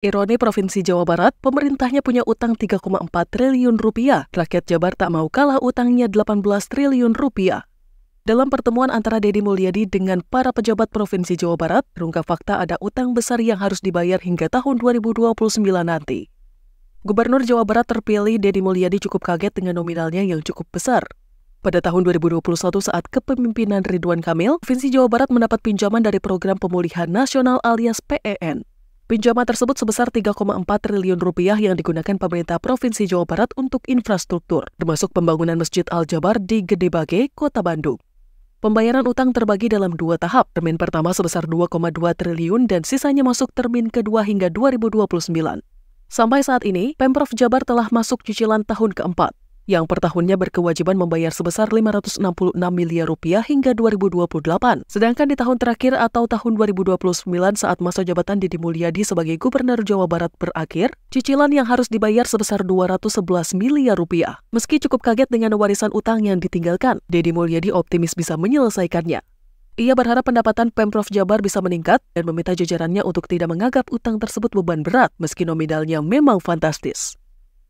Ironi Provinsi Jawa Barat, pemerintahnya punya utang 3,4 triliun rupiah. Rakyat Jabar tak mau kalah utangnya 18 triliun rupiah. Dalam pertemuan antara Deddy Mulyadi dengan para pejabat Provinsi Jawa Barat, terungkap fakta ada utang besar yang harus dibayar hingga tahun 2029 nanti. Gubernur Jawa Barat terpilih Deddy Mulyadi cukup kaget dengan nominalnya yang cukup besar. Pada tahun 2021 saat kepemimpinan Ridwan Kamil, Provinsi Jawa Barat mendapat pinjaman dari Program Pemulihan Nasional alias PEN. Pinjaman tersebut sebesar 3,4 triliun rupiah yang digunakan pemerintah Provinsi Jawa Barat untuk infrastruktur, termasuk pembangunan Masjid Al-Jabar di Gedebage, Kota Bandung. Pembayaran utang terbagi dalam 2 tahap, termin pertama sebesar 2,2 triliun dan sisanya masuk termin kedua hingga 2029. Sampai saat ini, Pemprov Jabar telah masuk cicilan tahun keempat, yang per tahunnya berkewajiban membayar sebesar 566 miliar rupiah hingga 2028. Sedangkan di tahun terakhir atau tahun 2029 saat masa jabatan Deddy Mulyadi sebagai Gubernur Jawa Barat berakhir, cicilan yang harus dibayar sebesar 211 miliar rupiah. Meski cukup kaget dengan warisan utang yang ditinggalkan, Deddy Mulyadi optimis bisa menyelesaikannya. Ia berharap pendapatan Pemprov Jabar bisa meningkat dan meminta jajarannya untuk tidak menganggap utang tersebut beban berat meski nominalnya memang fantastis.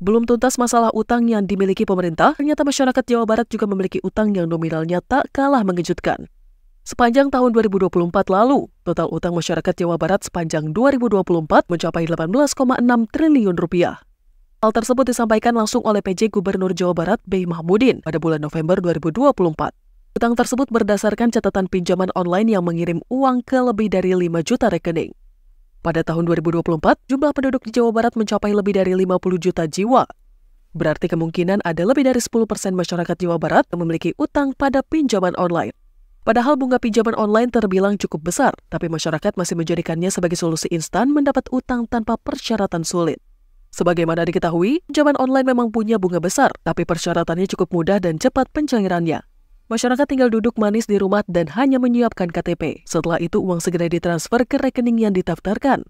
Belum tuntas masalah utang yang dimiliki pemerintah, ternyata masyarakat Jawa Barat juga memiliki utang yang nominalnya tak kalah mengejutkan. Sepanjang tahun 2024 lalu, total utang masyarakat Jawa Barat sepanjang 2024 mencapai 18,6 triliun rupiah. Hal tersebut disampaikan langsung oleh PJ Gubernur Jawa Barat B. Mahmudin pada bulan November 2024. Utang tersebut berdasarkan catatan pinjaman online yang mengirim uang ke lebih dari 5 juta rekening. Pada tahun 2024, jumlah penduduk di Jawa Barat mencapai lebih dari 50 juta jiwa. Berarti kemungkinan ada lebih dari 10% masyarakat Jawa Barat yang memiliki utang pada pinjaman online. Padahal bunga pinjaman online terbilang cukup besar, tapi masyarakat masih menjadikannya sebagai solusi instan mendapat utang tanpa persyaratan sulit. Sebagaimana diketahui, pinjaman online memang punya bunga besar, tapi persyaratannya cukup mudah dan cepat pencairannya. Masyarakat tinggal duduk manis di rumah dan hanya menyiapkan KTP. Setelah itu uang segera ditransfer ke rekening yang didaftarkan.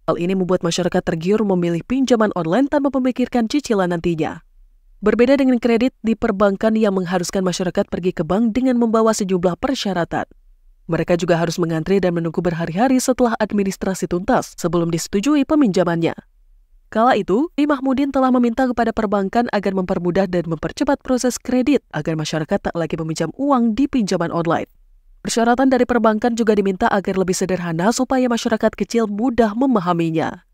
Hal ini membuat masyarakat tergiur memilih pinjaman online tanpa memikirkan cicilan nantinya. Berbeda dengan kredit di perbankan yang mengharuskan masyarakat pergi ke bank dengan membawa sejumlah persyaratan. Mereka juga harus mengantri dan menunggu berhari-hari setelah administrasi tuntas sebelum disetujui peminjamannya. Kala itu, B. Mahmudin telah meminta kepada perbankan agar mempermudah dan mempercepat proses kredit agar masyarakat tak lagi meminjam uang di pinjaman online. Persyaratan dari perbankan juga diminta agar lebih sederhana supaya masyarakat kecil mudah memahaminya.